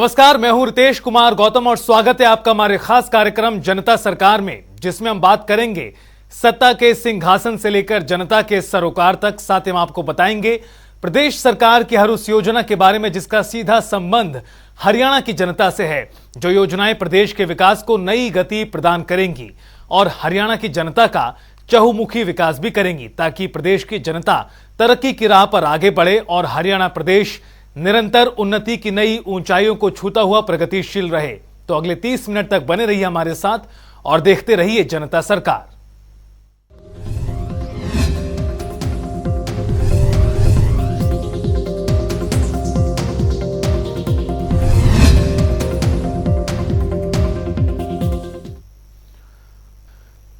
नमस्कार, मैं हूं रितेश कुमार गौतम और स्वागत है आपका हमारे खास कार्यक्रम जनता सरकार में, जिसमें हम बात करेंगे सत्ता के सिंहासन से लेकर जनता के सरोकार तक। साथ ही हम आपको बताएंगे प्रदेश सरकार की हर उस योजना के बारे में जिसका सीधा संबंध हरियाणा की जनता से है, जो योजनाएं प्रदेश के विकास को नई गति प्रदान करेंगी और हरियाणा की जनता का चहुमुखी विकास भी करेंगी, ताकि प्रदेश की जनता तरक्की की राह पर आगे बढ़े और हरियाणा प्रदेश निरंतर उन्नति की नई ऊंचाइयों को छूता हुआ प्रगतिशील रहे। तो अगले 30 मिनट तक बने रहिए हमारे साथ और देखते रहिए जनता सरकार।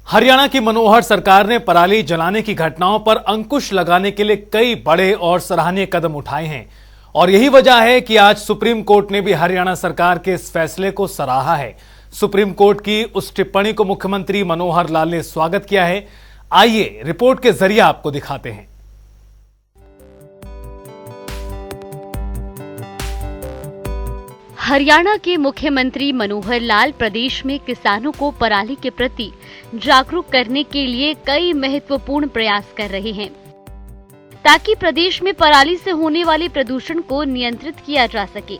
हरियाणा की मनोहर सरकार ने पराली जलाने की घटनाओं पर अंकुश लगाने के लिए कई बड़े और सराहनीय कदम उठाए हैं और यही वजह है कि आज सुप्रीम कोर्ट ने भी हरियाणा सरकार के इस फैसले को सराहा है। सुप्रीम कोर्ट की उस टिप्पणी को मुख्यमंत्री मनोहर लाल ने स्वागत किया है। आइए रिपोर्ट के जरिए आपको दिखाते हैं। हरियाणा के मुख्यमंत्री मनोहर लाल प्रदेश में किसानों को पराली के प्रति जागरूक करने के लिए कई महत्वपूर्ण प्रयास कर रहे हैं, ताकि प्रदेश में पराली से होने वाले प्रदूषण को नियंत्रित किया जा सके।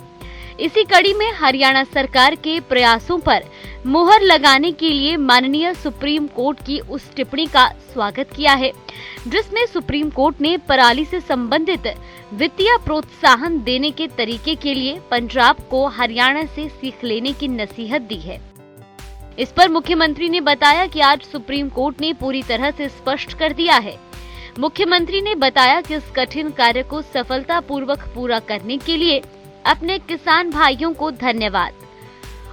इसी कड़ी में हरियाणा सरकार के प्रयासों पर मुहर लगाने के लिए माननीय सुप्रीम कोर्ट की उस टिप्पणी का स्वागत किया है, जिसमें सुप्रीम कोर्ट ने पराली से संबंधित वित्तीय प्रोत्साहन देने के तरीके के लिए पंजाब को हरियाणा से सीख लेने की नसीहत दी है। इस पर मुख्यमंत्री ने बताया कि आज सुप्रीम कोर्ट ने पूरी तरह से स्पष्ट कर दिया है। मुख्यमंत्री ने बताया कि इस कठिन कार्य को सफलतापूर्वक पूरा करने के लिए अपने किसान भाइयों को धन्यवाद।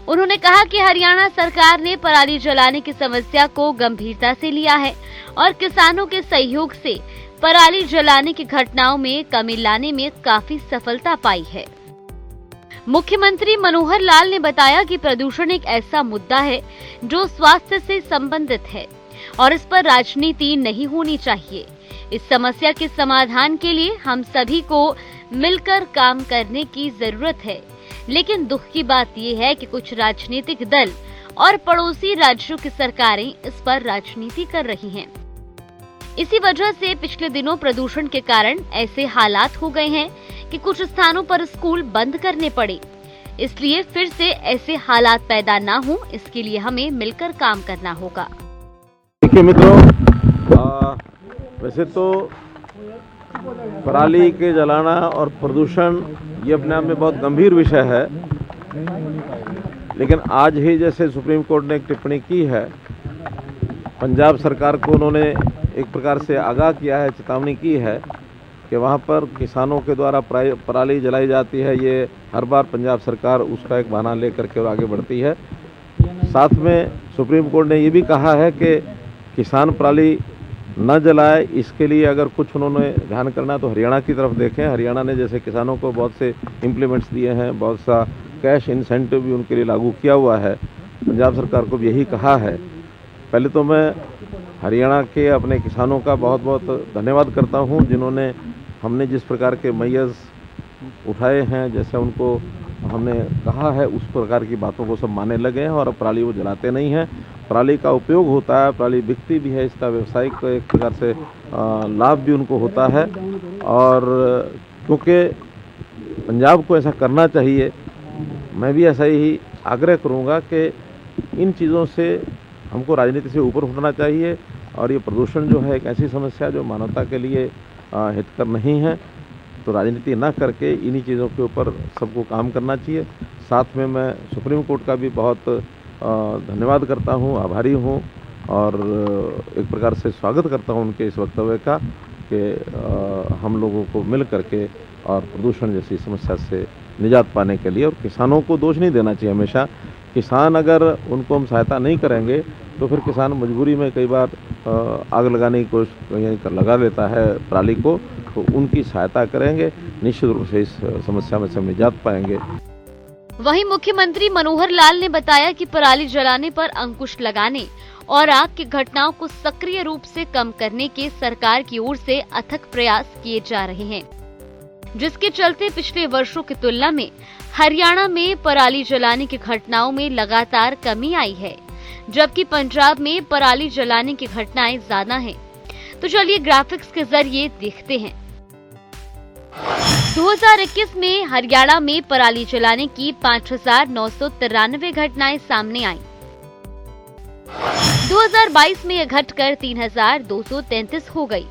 उन्होंने कहा कि हरियाणा सरकार ने पराली जलाने की समस्या को गंभीरता से लिया है और किसानों के सहयोग से पराली जलाने की घटनाओं में कमी लाने में काफी सफलता पाई है। मुख्यमंत्री मनोहर लाल ने बताया कि प्रदूषण एक ऐसा मुद्दा है जो स्वास्थ्य से संबंधित है और इस पर राजनीति नहीं होनी चाहिए। इस समस्या के समाधान के लिए हम सभी को मिलकर काम करने की जरूरत है, लेकिन दुख की बात यह है कि कुछ राजनीतिक दल और पड़ोसी राज्यों की सरकारें इस पर राजनीति कर रही हैं। इसी वजह से पिछले दिनों प्रदूषण के कारण ऐसे हालात हो गए हैं कि कुछ स्थानों पर स्कूल बंद करने पड़े। इसलिए फिर से ऐसे हालात पैदा ना हो, इसके लिए हमें मिलकर काम करना होगा। देखिए मित्रों, वैसे तो पराली के जलाना और प्रदूषण ये अपने आप में बहुत गंभीर विषय है, लेकिन आज ही जैसे सुप्रीम कोर्ट ने एक टिप्पणी की है, पंजाब सरकार को उन्होंने एक प्रकार से आगाह किया है, चेतावनी की है कि वहाँ पर किसानों के द्वारा पराली जलाई जाती है। ये हर बार पंजाब सरकार उसका एक बहाना लेकर के और आगे बढ़ती है। साथ में सुप्रीम कोर्ट ने ये भी कहा है कि किसान पराली न जलाए, इसके लिए अगर कुछ उन्होंने ध्यान करना तो हरियाणा की तरफ देखें। हरियाणा ने जैसे किसानों को बहुत से इम्प्लीमेंट्स दिए हैं, बहुत सा कैश इंसेंटिव भी उनके लिए लागू किया हुआ है। पंजाब सरकार को भी यही कहा है। पहले तो मैं हरियाणा के अपने किसानों का बहुत बहुत धन्यवाद करता हूं, जिन्होंने हमने जिस प्रकार के मैयर्स उठाए हैं, जैसे उनको हमने कहा है उस प्रकार की बातों को सब मानने लगे हैं और अब पराली वो जलाते नहीं हैं। पराली का उपयोग होता है, पराली बिकती भी है, इसका व्यावसायिक एक प्रकार से लाभ भी उनको होता है। और क्योंकि पंजाब को ऐसा करना चाहिए, मैं भी ऐसा ही आग्रह करूँगा कि इन चीज़ों से हमको राजनीति से ऊपर उठना चाहिए और ये प्रदूषण जो है एक ऐसी समस्या जो मानवता के लिए हितकर नहीं है, तो राजनीति ना करके इन्हीं चीज़ों के ऊपर सबको काम करना चाहिए। साथ में मैं सुप्रीम कोर्ट का भी बहुत धन्यवाद करता हूँ, आभारी हूँ और एक प्रकार से स्वागत करता हूँ उनके इस वक्तव्य का कि हम लोगों को मिल करके और प्रदूषण जैसी समस्या से निजात पाने के लिए, और किसानों को दोष नहीं देना चाहिए हमेशा। किसान अगर उनको हम सहायता नहीं करेंगे तो फिर किसान मजबूरी में कई बार आग लगाने की कोशिश लगा लेता है पराली को, तो उनकी सहायता करेंगे, निश्चित रूप से इस समस्या में से हम निजात पाएंगे। वहीं मुख्यमंत्री मनोहर लाल ने बताया कि पराली जलाने पर अंकुश लगाने और आग की घटनाओं को सक्रिय रूप से कम करने के सरकार की ओर से अथक प्रयास किए जा रहे हैं। जिसके चलते पिछले वर्षों की तुलना में हरियाणा में पराली जलाने की घटनाओं में लगातार कमी आई है, जबकि पंजाब में पराली जलाने की घटनाएं ज्यादा हैं। तो चलिए ग्राफिक्स के जरिए देखते हैं। 2021 में हरियाणा में पराली जलाने की 5,993 घटनाएं सामने आईं। 2022 में यह घटकर 3,233 हो गई।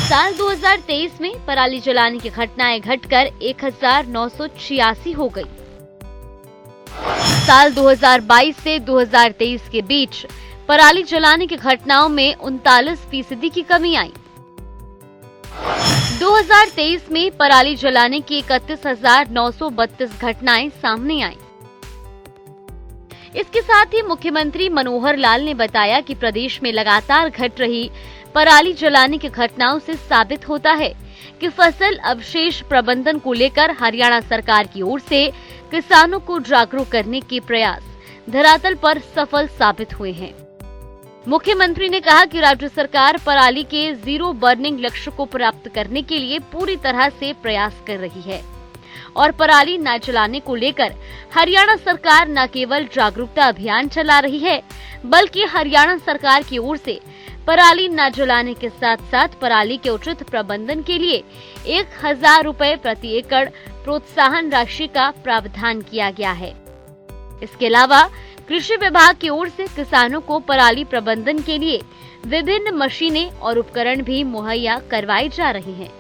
साल 2023 में पराली जलाने की घटनाएं घटकर 1,986 हो गई। साल 2022 से 2023 के बीच पराली जलाने की घटनाओं में 39% की कमी आई। 2023 में पराली जलाने की 31,932 घटनाएं सामने आईं। इसके साथ ही मुख्यमंत्री मनोहर लाल ने बताया कि प्रदेश में लगातार घट रही पराली जलाने की घटनाओं से साबित होता है कि फसल अवशेष प्रबंधन को लेकर हरियाणा सरकार की ओर से किसानों को जागरूक करने के प्रयास धरातल पर सफल साबित हुए हैं। मुख्यमंत्री ने कहा कि राज्य सरकार पराली के जीरो बर्निंग लक्ष्य को प्राप्त करने के लिए पूरी तरह से प्रयास कर रही है और पराली न जलाने को लेकर हरियाणा सरकार न केवल जागरूकता अभियान चला रही है, बल्कि हरियाणा सरकार की ओर से पराली न जलाने के साथ साथ पराली के उचित प्रबंधन के लिए 1,000 रुपए प्रति एकड़ प्रोत्साहन राशि का प्रावधान किया गया है। इसके अलावा कृषि विभाग की ओर से किसानों को पराली प्रबंधन के लिए विभिन्न मशीनें और उपकरण भी मुहैया करवाए जा रहे हैं।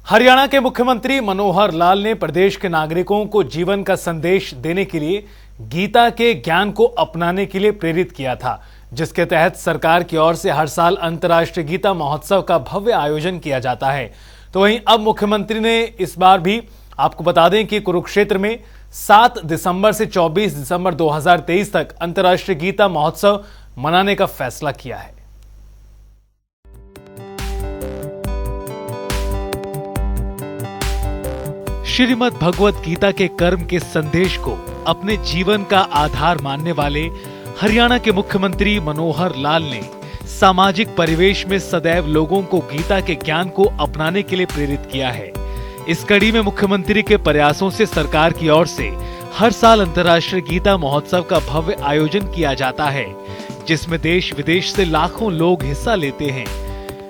हरियाणा के मुख्यमंत्री मनोहर लाल ने प्रदेश के नागरिकों को जीवन का संदेश देने के लिए गीता के ज्ञान को अपनाने के लिए प्रेरित किया था, जिसके तहत सरकार की ओर से हर साल अंतर्राष्ट्रीय गीता महोत्सव का भव्य आयोजन किया जाता है। तो वहीं अब मुख्यमंत्री ने इस बार भी आपको बता दें कि कुरुक्षेत्र में 7 दिसंबर से 24 दिसंबर 2023 तक अंतर्राष्ट्रीय गीता महोत्सव मनाने का फैसला किया है। श्रीमद् भगवत गीता के कर्म के संदेश को अपने जीवन का आधार मानने वाले हरियाणा के मुख्यमंत्री मनोहर लाल ने सामाजिक परिवेश में सदैव लोगों को गीता के ज्ञान को अपनाने के लिए प्रेरित किया है। इस कड़ी में मुख्यमंत्री के प्रयासों से सरकार की ओर से हर साल अंतर्राष्ट्रीय गीता महोत्सव का भव्य आयोजन किया जाता है, जिसमें देश विदेश से लाखों लोग हिस्सा लेते हैं।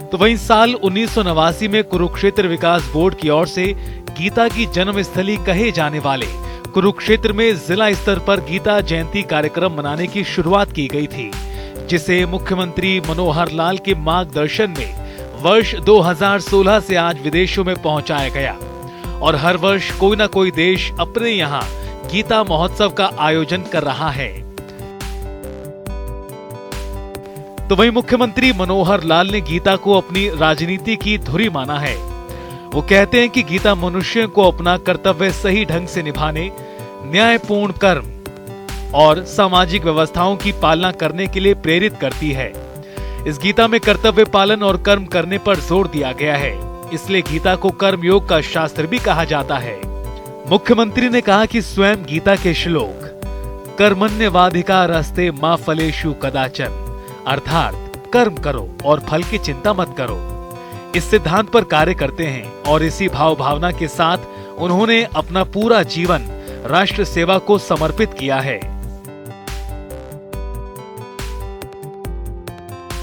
तो वहीं साल 1989 में कुरुक्षेत्र विकास बोर्ड की ओर से गीता की जन्मस्थली कहे जाने वाले कुरुक्षेत्र में जिला स्तर पर गीता जयंती कार्यक्रम मनाने की शुरुआत की गई थी, जिसे मुख्यमंत्री मनोहर लाल के मार्गदर्शन में वर्ष 2016 से आज विदेशों में पहुंचाया गया और हर वर्ष कोई न कोई देश अपने यहाँ गीता महोत्सव का आयोजन कर रहा है। तो वहीं मुख्यमंत्री मनोहर लाल ने गीता को अपनी राजनीति की धुरी माना है। वो कहते हैं कि गीता मनुष्य को अपना कर्तव्य सही ढंग से निभाने, न्यायपूर्ण कर्म और सामाजिक व्यवस्थाओं की पालना करने के लिए प्रेरित करती है। इस गीता में कर्तव्य पालन और कर्म करने पर जोर दिया गया है, इसलिए गीता को कर्मयोग का शास्त्र भी कहा जाता है। मुख्यमंत्री ने कहा कि स्वयं गीता के श्लोक कर्मण्यवाधिकारस्ते मा फलेषु कदाचन, अर्थात कर्म करो और फल की चिंता मत करो, इस सिद्धांत पर कार्य करते हैं और इसी भाव भावना के साथ उन्होंने अपना पूरा जीवन राष्ट्र सेवा को समर्पित किया है।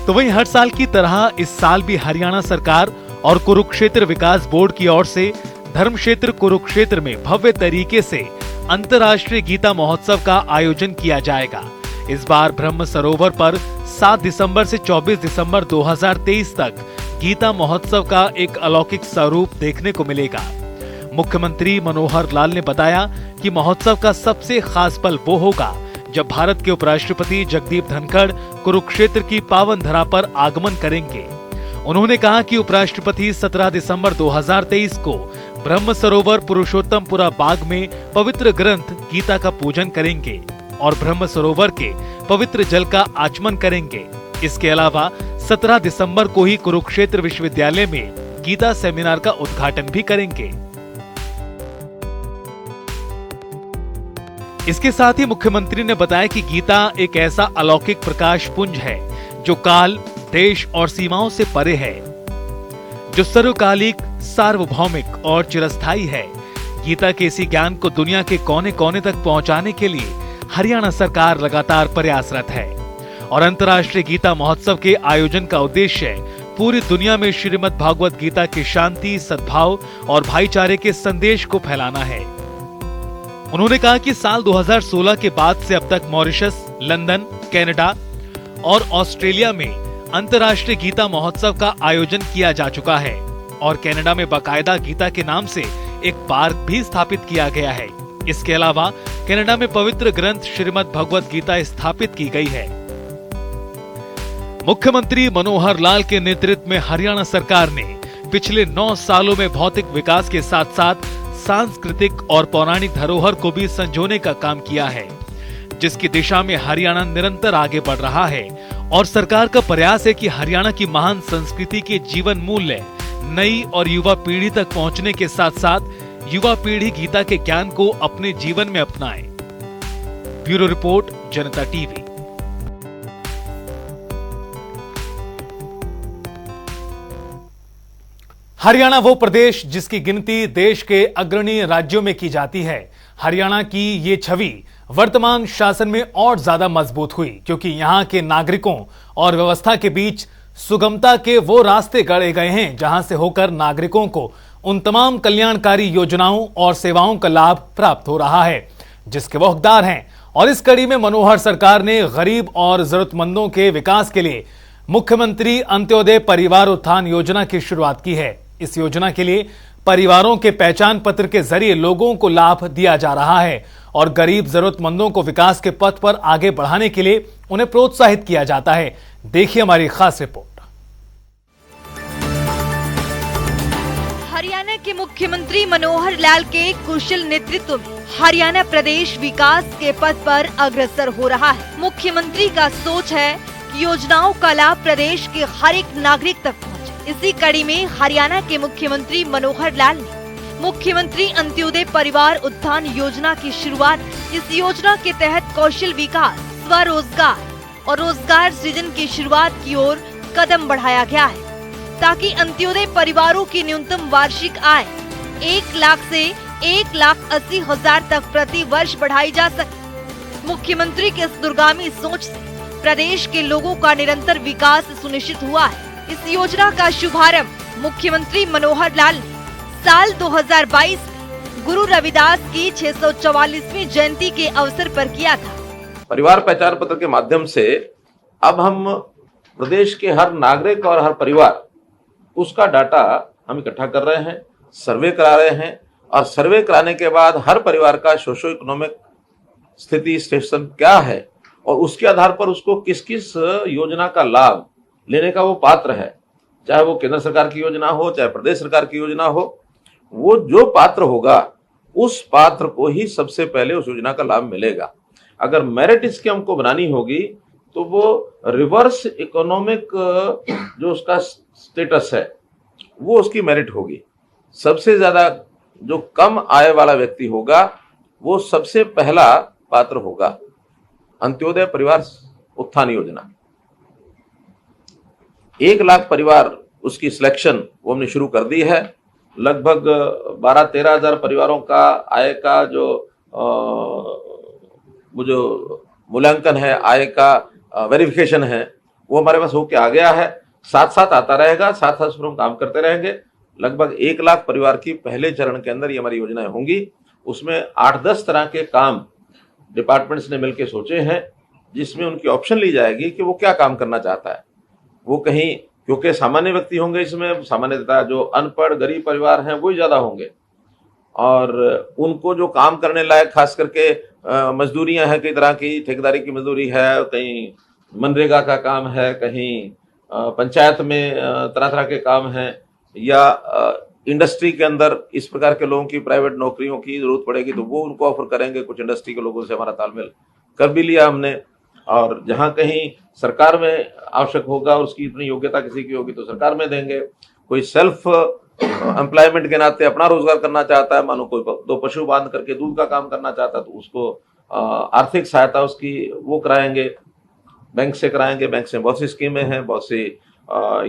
तो वहीं हर साल की तरह इस साल भी हरियाणा सरकार और कुरुक्षेत्र विकास बोर्ड की ओर से धर्म क्षेत्र कुरुक्षेत्र में भव्य तरीके से अंतर्राष्ट्रीय गीता महोत्सव का आयोजन किया जाएगा। इस बार ब्रह्म सरोवर पर 7 दिसंबर से 24 दिसंबर 2023 तक गीता महोत्सव का एक अलौकिक स्वरूप देखने को मिलेगा। मुख्यमंत्री मनोहर लाल ने बताया कि महोत्सव का सबसे खास पल वो होगा जब भारत के उपराष्ट्रपति जगदीप धनखड़ कुरुक्षेत्र की पावन धरा पर आगमन करेंगे। उन्होंने कहा कि उपराष्ट्रपति 17 दिसंबर 2023 को ब्रह्म सरोवर पुरुषोत्तमपुरा बाग में पवित्र ग्रंथ गीता का पूजन करेंगे और ब्रह्म सरोवर के पवित्र जल का आचमन करेंगे। इसके अलावा 17 दिसंबर को ही कुरुक्षेत्र विश्वविद्यालय में गीता सेमिनार का उद्घाटन भी करेंगे। इसके साथ ही मुख्यमंत्री ने बताया कि गीता एक ऐसा अलौकिक प्रकाश पुंज है जो काल, देश और सीमाओं से परे है, जो सर्वकालिक, सार्वभौमिक और चिरस्थायी है। गीता के इसी ज्ञान को दुनिया के कोने कोने तक पहुंचाने के लिए हरियाणा सरकार लगातार प्रयासरत है और अंतर्राष्ट्रीय गीता महोत्सव के आयोजन का उद्देश्य पूरी दुनिया में श्रीमद् भागवत गीता की शांति, सद्भाव और भाईचारे के संदेश को फैलाना है। उन्होंने कहा कि साल 2016 के बाद से अब तक मॉरिशस, लंदन, कनाडा और ऑस्ट्रेलिया में अंतर्राष्ट्रीय गीता महोत्सव का आयोजन किया जा चुका है और कनाडा में बाकायदा गीता के नाम से एक पार्क भी स्थापित किया गया है। इसके अलावा कनाडा में पवित्र ग्रंथ श्रीमद् भगवत गीता स्थापित की गई है। मुख्यमंत्री मनोहर लाल के नेतृत्व में हरियाणा सरकार ने पिछले 9 सालों में भौतिक विकास के साथ साथ सांस्कृतिक और पौराणिक धरोहर को भी संजोने का काम किया है, जिसकी दिशा में हरियाणा निरंतर आगे बढ़ रहा है और सरकार का प्रयास है कि हरियाणा की महान संस्कृति के जीवन मूल्य नई और युवा पीढ़ी तक पहुंचने के साथ साथ युवा पीढ़ी गीता के ज्ञान को अपने जीवन में अपनाए। ब्यूरो रिपोर्ट, जनता टीवी। हरियाणा वो प्रदेश जिसकी गिनती देश के अग्रणी राज्यों में की जाती है। हरियाणा की ये छवि वर्तमान शासन में और ज्यादा मजबूत हुई क्योंकि यहां के नागरिकों और व्यवस्था के बीच सुगमता के वो रास्ते गढ़े गए हैं जहां से होकर नागरिकों को उन तमाम कल्याणकारी योजनाओं और सेवाओं का लाभ प्राप्त हो रहा है जिसके वो हकदार हैं। और इस कड़ी में मनोहर सरकार ने गरीब और जरूरतमंदों के विकास के लिए मुख्यमंत्री अंत्योदय परिवार उत्थान योजना की शुरुआत की है। इस योजना के लिए परिवारों के पहचान पत्र के जरिए लोगों को लाभ दिया जा रहा है और गरीब जरूरतमंदों को विकास के पथ पर आगे बढ़ाने के लिए उन्हें प्रोत्साहित किया जाता है। देखिए हमारी खास रिपोर्ट। हरियाणा के मुख्यमंत्री मनोहर लाल के कुशल नेतृत्व में हरियाणा प्रदेश विकास के पथ पर अग्रसर हो रहा है। मुख्यमंत्री का सोच है कि योजनाओं का लाभ प्रदेश के हर एक नागरिक तक पहुंचे। इसी कड़ी में हरियाणा के मुख्यमंत्री मनोहर लाल ने मुख्यमंत्री अंत्योदय परिवार उत्थान योजना की शुरुआत। इस योजना के तहत कौशल विकास, स्वरोजगार और रोजगार सृजन की शुरुआत की ओर कदम बढ़ाया गया है ताकि अंत्योदय परिवारों की न्यूनतम वार्षिक आय 1 लाख से 1,80,000 तक प्रति वर्ष बढ़ाई जा सके। मुख्यमंत्री के इस दूरगामी सोच से प्रदेश के लोगों का निरंतर विकास सुनिश्चित हुआ है। इस योजना का शुभारंभ मुख्यमंत्री मनोहर लाल ने साल 2022 में गुरु रविदास की 644वीं जयंती के अवसर पर किया था। परिवार पहचान पत्र के माध्यम से अब हम प्रदेश के हर नागरिक और हर परिवार उसका डाटा हम इकट्ठा कर रहे हैं, सर्वे करा रहे हैं और सर्वे कराने के बाद हर परिवार का सोशो इकोनॉमिक स्थिति स्टेशन क्या है और उसके आधार पर उसको किस किस योजना का लाभ लेने का वो पात्र है, चाहे वो केंद्र सरकार की योजना हो चाहे प्रदेश सरकार की योजना हो, वो जो पात्र होगा उस पात्र को ही सबसे पहले उस योजना का लाभ मिलेगा। अगर मेरिट स्कीम को बनानी होगी तो वो रिवर्स इकोनॉमिक जो उसका स्टेटस है वो उसकी मेरिट होगी। सबसे ज्यादा जो कम आय वाला व्यक्ति होगा वो सबसे पहला पात्र होगा अंत्योदय परिवार उत्थान योजना। 1 लाख परिवार उसकी सिलेक्शन वो हमने शुरू कर दी है। लगभग 12-13 हजार परिवारों का आय का जो मूल्यांकन है, आय का वेरिफिकेशन है, वो हमारे पास होके आ गया है। साथ साथ आता रहेगा, साथ साथ हम काम करते रहेंगे। लगभग 1 लाख परिवार की पहले चरण के अंदर ये हमारी योजनाएं होंगी। उसमें 8-10 तरह के काम डिपार्टमेंट्स ने मिलकर सोचे हैं जिसमें उनकी ऑप्शन ली जाएगी कि वो क्या काम करना चाहता है। वो कहीं, क्योंकि सामान्य व्यक्ति होंगे इसमें, सामान्यतः जो अनपढ़ गरीब परिवार हैं वो ही ज्यादा होंगे और उनको जो काम करने लायक खास करके मजदूरियां हैं, कई तरह की ठेकेदारी की मजदूरी है, कहीं मनरेगा का काम है, कहीं पंचायत में तरह तरह के काम हैं या इंडस्ट्री के अंदर इस प्रकार के लोगों की प्राइवेट नौकरियों की जरूरत पड़ेगी तो वो उनको ऑफर करेंगे। कुछ इंडस्ट्री के लोगों से हमारा तालमेल कर भी लिया हमने और जहां कहीं सरकार में आवश्यक होगा, उसकी इतनी योग्यता किसी की होगी तो सरकार में देंगे। कोई सेल्फ एम्प्लॉयमेंट के नाते अपना रोजगार करना चाहता है, मानो कोई 2 पशु बांध करके दूध का काम करना चाहता है तो उसको आर्थिक सहायता उसकी वो कराएंगे, बैंक से कराएंगे। बैंक से बहुत सी स्कीमें हैं, बहुत सी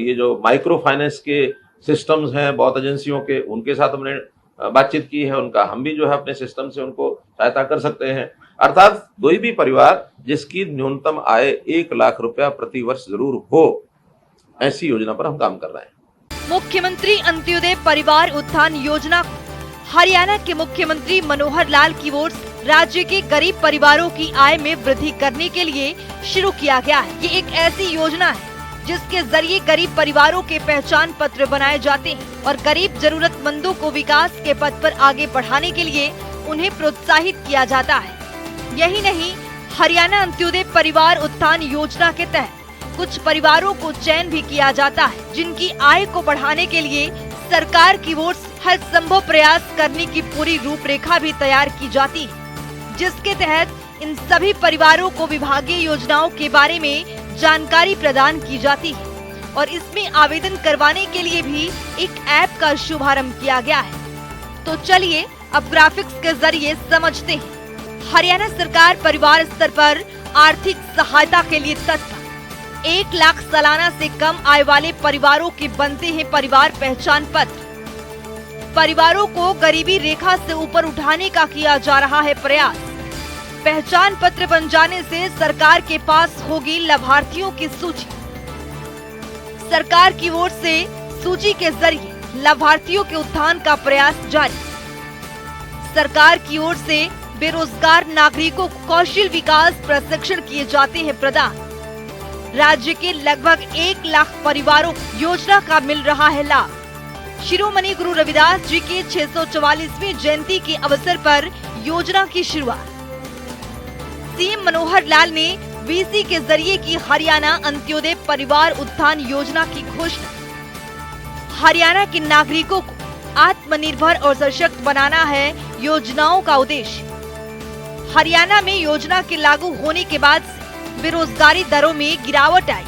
ये जो माइक्रो फाइनेंस के सिस्टम्स हैं बहुत एजेंसियों के, उनके साथ हमने बातचीत की है। उनका हम भी जो है अपने सिस्टम से उनको सहायता कर सकते हैं। अर्थात कोई भी परिवार जिसकी न्यूनतम आय 1 लाख रुपया प्रति वर्ष जरूर हो, ऐसी योजना पर हम काम कर रहे हैं। मुख्यमंत्री अंत्योदय परिवार उत्थान योजना हरियाणा के मुख्यमंत्री मनोहर लाल की ओर से राज्य के गरीब परिवारों की आय में वृद्धि करने के लिए शुरू किया गया है। ये एक ऐसी योजना है जिसके जरिए गरीब परिवारों के पहचान पत्र बनाए जाते हैं और गरीब जरूरतमंदों को विकास के पथ पर आगे बढ़ाने के लिए उन्हें प्रोत्साहित किया जाता है। यही नहीं, हरियाणा अंत्योदय परिवार उत्थान योजना के तहत कुछ परिवारों को चयन भी किया जाता है, जिनकी आय को बढ़ाने के लिए सरकार की ओर से हर संभव प्रयास करने की पूरी रूपरेखा भी तैयार की जाती है, जिसके तहत इन सभी परिवारों को विभागीय योजनाओं के बारे में जानकारी प्रदान की जाती है और इसमें आवेदन करवाने के लिए भी एक ऐप का शुभारंभ किया गया है। तो चलिए अब ग्राफिक्स के जरिए समझते हैं। हरियाणा सरकार परिवार स्तर पर आर्थिक सहायता के लिए तत्पर। 1 लाख सालाना से कम आय वाले परिवारों के बनते हैं परिवार पहचान पत्र। परिवारों को गरीबी रेखा से ऊपर उठाने का किया जा रहा है प्रयास। पहचान पत्र बन जाने से सरकार के पास होगी लाभार्थियों की सूची। सरकार की ओर से सूची के जरिए लाभार्थियों के उत्थान का प्रयास जारी। सरकार की ओर से बेरोजगार नागरिकों को कौशल विकास प्रशिक्षण किए जाते हैं प्रदान। राज्य के लगभग 1 लाख परिवारों को योजना का मिल रहा है लाभ। शिरोमणि गुरु रविदास जी के 644वीं जयंती के अवसर पर योजना की शुरुआत। सीएम मनोहर लाल ने वीसी के जरिए की हरियाणा अंत्योदय परिवार उत्थान योजना की घोषणा। हरियाणा के नागरिकों को आत्मनिर्भर और सशक्त बनाना है योजनाओं का उद्देश्य। हरियाणा में योजना के लागू होने के बाद से बेरोजगारी दरों में गिरावट आई।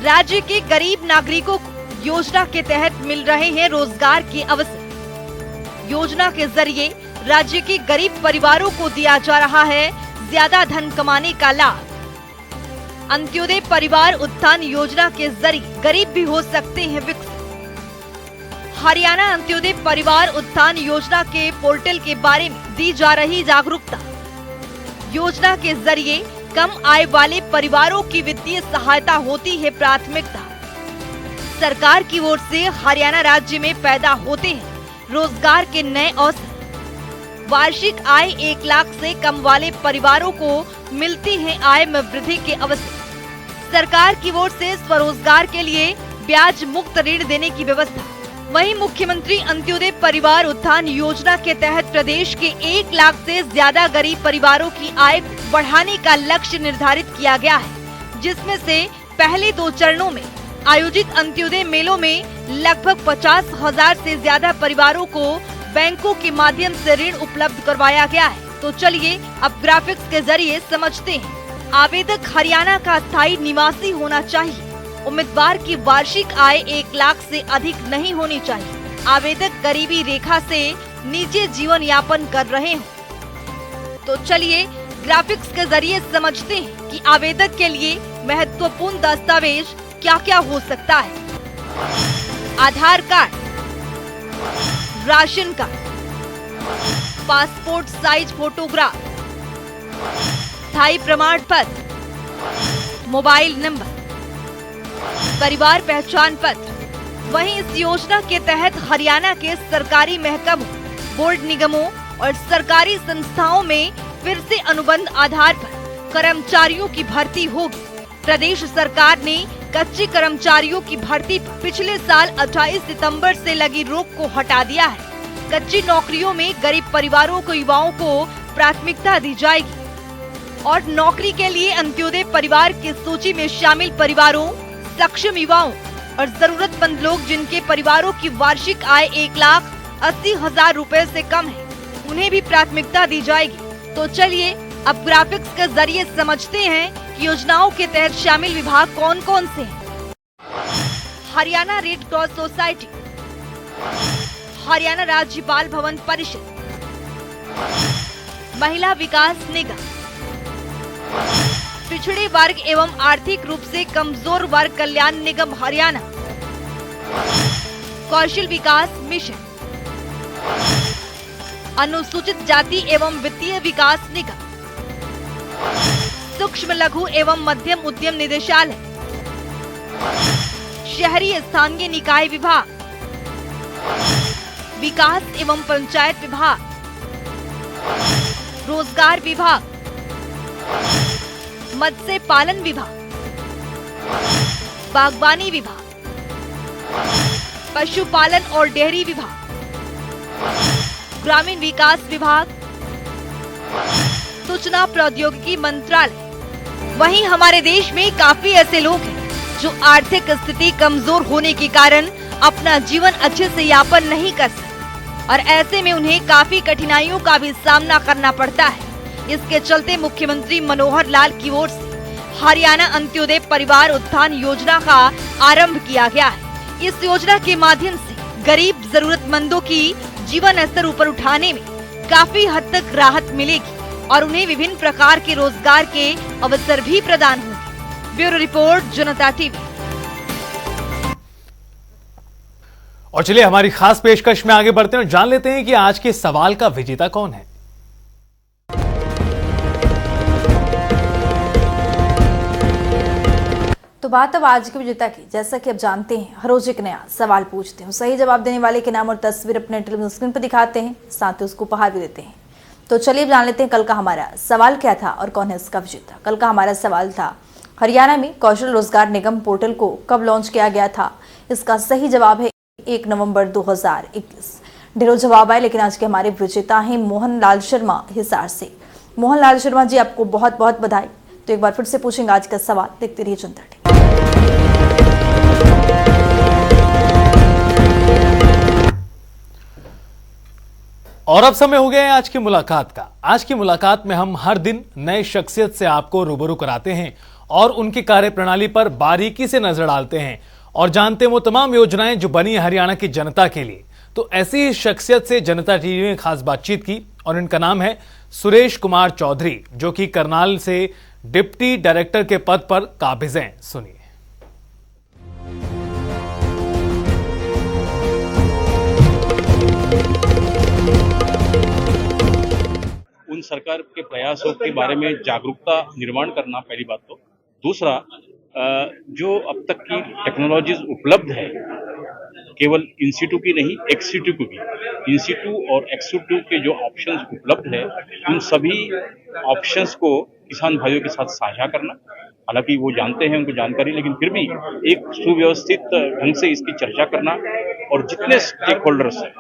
राज्य के गरीब नागरिकों को योजना के तहत मिल रहे हैं रोजगार के अवसर। योजना के जरिए राज्य के गरीब परिवारों को दिया जा रहा है ज्यादा धन कमाने का लाभ। अंत्योदय परिवार उत्थान योजना के जरिए गरीब भी हो सकते हैं विकसित। हरियाणा अंत्योदय परिवार उत्थान योजना के पोर्टल के बारे में दी जा रही जागरूकता। योजना के जरिए कम आय वाले परिवारों की वित्तीय सहायता होती है प्राथमिकता। सरकार की ओर से हरियाणा राज्य में पैदा होते हैं रोजगार के नए अवसर। वार्षिक आय 1 लाख से कम वाले परिवारों को मिलती है आय में वृद्धि के अवसर। सरकार की ओर से स्वरोजगार के लिए ब्याज मुक्त ऋण देने की व्यवस्था। वहीं मुख्यमंत्री अंत्योदय परिवार उत्थान योजना के तहत प्रदेश के 1 लाख से ज्यादा गरीब परिवारों की आय बढ़ाने का लक्ष्य निर्धारित किया गया है, जिसमें से पहले 2 चरणों में आयोजित अंत्योदय मेलों में लगभग 50,000 से ज्यादा परिवारों को बैंकों के माध्यम से ऋण उपलब्ध करवाया गया है। तो चलिए अब ग्राफिक्स के जरिए समझते हैं। आवेदक हरियाणा का स्थायी निवासी होना चाहिए। उम्मीदवार की वार्षिक आय 1 लाख से अधिक नहीं होनी चाहिए। आवेदक गरीबी रेखा से नीचे जीवन यापन कर रहे हो। तो चलिए ग्राफिक्स के जरिए समझते हैं कि आवेदक के लिए महत्वपूर्ण दस्तावेज क्या क्या हो सकता है। Aadhaar card, ration card, passport size photograph, स्थायी प्रमाण पत्र, मोबाइल नंबर, परिवार पहचान पत्र। वहीं इस योजना के तहत हरियाणा के सरकारी महकमों, बोर्ड निगमों और सरकारी संस्थाओं में फिर से अनुबंध आधार पर कर्मचारियों की भर्ती होगी। प्रदेश सरकार ने कच्चे कर्मचारियों की भर्ती पर पिछले साल 28 सितंबर से लगी रोक को हटा दिया है। कच्ची नौकरियों में गरीब परिवारों को युवाओं को प्राथमिकता दी जाएगी और नौकरी के लिए अंत्योदय परिवार की सूची में शामिल परिवारों, सक्षम युवाओं और जरूरतमंद लोग जिनके परिवारों की वार्षिक आय 1,80,000 रुपए से कम है, उन्हें भी प्राथमिकता दी जाएगी। तो चलिए अब ग्राफिक्स के जरिए समझते हैं कि योजनाओं के तहत शामिल विभाग कौन कौन से हैं। Haryana red cross society, Haryana राज्य बाल भवन परिषद, महिला विकास निगम, पिछड़े वर्ग एवं आर्थिक रूप से कमजोर वर्ग कल्याण निगम हरियाणा, कौशल विकास मिशन, अनुसूचित जाति एवं वित्तीय विकास निगम, सूक्ष्म लघु एवं मध्यम उद्यम निदेशालय, शहरी स्थानीय निकाय विभाग, विकास एवं पंचायत विभाग, रोजगार विभाग, मत्स्य पालन विभाग, बागवानी विभाग, पशुपालन और डेयरी विभाग, ग्रामीण विकास विभाग, सूचना प्रौद्योगिकी मंत्रालय। वहीं हमारे देश में काफी ऐसे लोग हैं जो आर्थिक स्थिति कमजोर होने के कारण अपना जीवन अच्छे से यापन नहीं कर सकते और ऐसे में उन्हें काफी कठिनाइयों का भी सामना करना पड़ता है। इसके चलते मुख्यमंत्री मनोहर लाल की ओर से हरियाणा अंत्योदय परिवार उत्थान योजना का आरंभ किया गया है। इस योजना के माध्यम से गरीब जरूरतमंदों की जीवन स्तर ऊपर उठाने में काफी हद तक राहत मिलेगी और उन्हें विभिन्न प्रकार के रोजगार के अवसर भी प्रदान होंगे। ब्यूरो रिपोर्ट, जनता टीवी। और चलिए हमारी खास पेशकश में आगे बढ़ते हैं और जान लेते हैं कि आज के सवाल का विजेता कौन है। तो बात अब आज के विजेता की। जैसा कि आप जानते हैं, हर रोज एक नया सवाल पूछते हैं, सही जवाब देने वाले के नाम और तस्वीर अपने टेलीविजन स्क्रीन पर दिखाते हैं, साथ ही उसको उपहार भी देते हैं। तो चलिए जान लेते हैं कल का हमारा सवाल क्या था और कौन है इसका विजेता। कल का हमारा सवाल था, हरियाणा में कौशल रोजगार निगम पोर्टल को कब लॉन्च किया गया था। इसका सही जवाब है 1 नवंबर 2021। ढेरों जवाब आए, लेकिन आज के हमारे विजेता हैं मोहन लाल शर्मा हिसार से। मोहन लाल शर्मा जी, आपको बहुत बहुत बधाई। तो एक बार फिर से पूछेंगे आज का सवाल, देखते रहिए जनता टीवी। और अब समय हो गया है आज की मुलाकात का। आज की मुलाकात में हम हर दिन नए शख्सियत से आपको रूबरू कराते हैं और उनकी कार्यप्रणाली पर बारीकी से नजर डालते हैं और जानते हैं वो तमाम योजनाएं जो बनी हरियाणा की जनता के लिए। तो ऐसी ही शख्सियत से जनता टीवी ने खास बातचीत की और इनका नाम है सुरेश कुमार चौधरी, जो कि करनाल से डिप्टी डायरेक्टर के पद पर काबिज हैं। सुनिए। उन सरकार के प्रयासों के बारे में जागरूकता निर्माण करना, पहली बात। तो दूसरा, जो अब तक की टेक्नोलॉजीज उपलब्ध है, केवल इंस्टीट्यूट की नहीं, एक्सटीट्यूट की भी, इंस्टीट्यूट और एक्सटीट्यूट के जो ऑप्शंस उपलब्ध है, उन सभी ऑप्शंस को किसान भाइयों के साथ साझा करना। हालांकि वो जानते हैं, उनको जानकारी, लेकिन फिर भी एक सुव्यवस्थित ढंग से इसकी चर्चा करना और जितने स्टेक होल्डर्स हैं,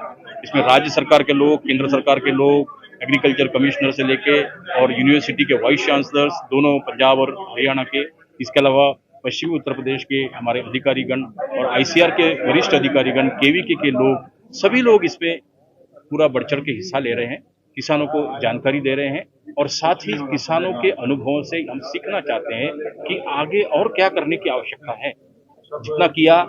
इसमें राज्य सरकार के लोग, केंद्र सरकार के लोग, एग्रीकल्चर कमिश्नर से लेके और यूनिवर्सिटी के वाइस चांसलर्स दोनों, पंजाब और हरियाणा के, इसके अलावा पश्चिमी उत्तर प्रदेश के हमारे अधिकारीगण और आईसीआर के वरिष्ठ अधिकारीगण, केवीके के लोग, सभी लोग इसमें पूरा बढ़ चढ़ के हिस्सा ले रहे हैं, किसानों को जानकारी दे रहे हैं और साथ ही किसानों के अनुभवों से हम सीखना चाहते हैं कि आगे और क्या करने की आवश्यकता है। जितना किया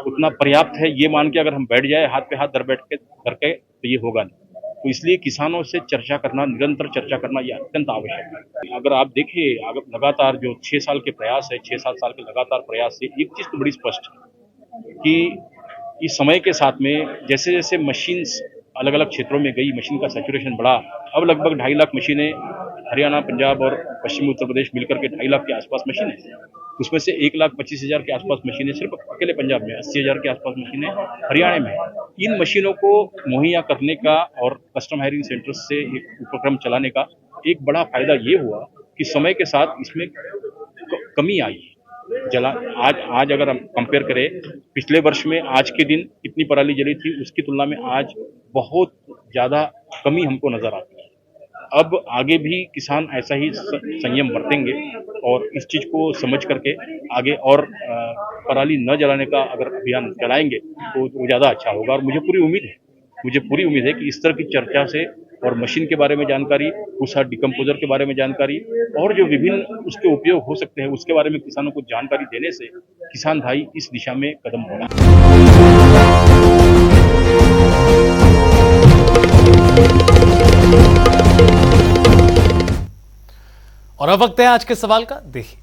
उतना पर्याप्त है, ये मान के अगर हम बैठ जाए हाथ पे हाथ धर बैठ के करके, तो ये होगा नहीं। तो इसलिए किसानों से चर्चा करना, निरंतर चर्चा करना, ये अत्यंत आवश्यक है। अगर आप देखिए, अगर लगातार जो 6 साल के प्रयास है, 6-7 साल के लगातार प्रयास से एक चीज तो बड़ी स्पष्ट है कि इस समय के साथ में जैसे जैसे मशीन्स अलग अलग क्षेत्रों में गई, मशीन का सैचुरेशन बढ़ा। अब लगभग 2.5 लाख मशीनें हरियाणा, पंजाब और पश्चिमी उत्तर प्रदेश मिलकर के 2.5 लाख के आसपास मशीनें, उसमें से 1,25,000 के आसपास मशीनें सिर्फ अकेले पंजाब में, 80,000 के आसपास मशीनें हरियाणा में। इन मशीनों को मुहैया करने का और कस्टम हायरिंग सेंटर्स से एक उपक्रम चलाने का एक बड़ा फायदा ये हुआ कि समय के साथ इसमें कमी आई। आज अगर हम कंपेयर करें, पिछले वर्ष में आज के दिन कितनी पराली जली थी, उसकी तुलना में आज बहुत ज्यादा कमी हमको नजर आती है। अब आगे भी किसान ऐसा ही संयम बरतेंगे और इस चीज को समझ करके आगे और पराली न जलाने का अगर अभियान चलाएंगे तो वो ज्यादा अच्छा होगा। और मुझे पूरी उम्मीद है कि इस तरह की चर्चा से और मशीन के बारे में जानकारी, भूसा डिकम्पोजर के बारे में जानकारी और जो विभिन्न उसके उपयोग हो सकते हैं उसके बारे में किसानों को जानकारी देने से किसान भाई इस दिशा में कदम बढ़ा। और अब वक्त है आज के सवाल का, देखिए।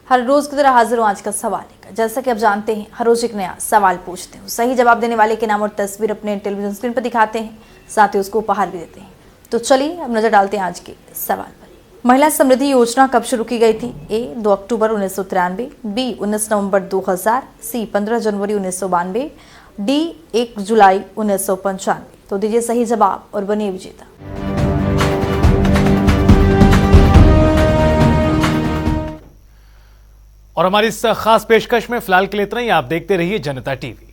हर रोज की तरह हाजिर हूँ आज का सवाल लेकर। जैसा कि आप जानते हैं, हर रोज एक नया सवाल पूछते हैं, सही जवाब देने वाले के नाम और तस्वीर अपने टेलीविजन स्क्रीन पर दिखाते हैं, साथ ही उसको उपहार भी देते हैं। तो चलिए अब नजर डालते हैं आज के सवाल पर। महिला समृद्धि योजना कब शुरू की गई थी? ए 2 अक्टूबर 1993, बी 19 नवंबर 2000, सी 15 जनवरी 1992, डी 1 जुलाई 1995। तो दीजिए सही जवाब और बनिए विजेता। और हमारी इस खास पेशकश में फिलहाल के लिए इतना ही। आप देखते रहिए जनता टीवी।